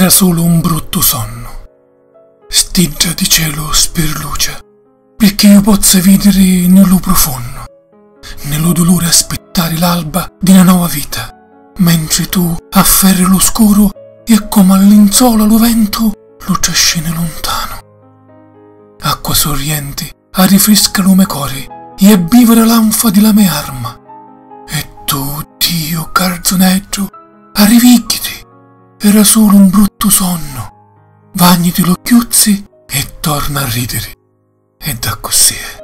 era solo un brutto sonno. Stiggia di cielo spirluce, perché io possa vedere nello profondo, nello dolore aspettare l'alba di una nuova vita, mentre tu afferri l'oscuro e come all'insola lo vento lo trascina lontano. Acqua sorriente a rinfresca lo mio cuore e a vivere l'anfa della mia arma. E tu, Dio carzonetto, arrivicchiti, era solo un brutto sonno. Vagniti lo chiuzzi e torna a ridere. E da così è.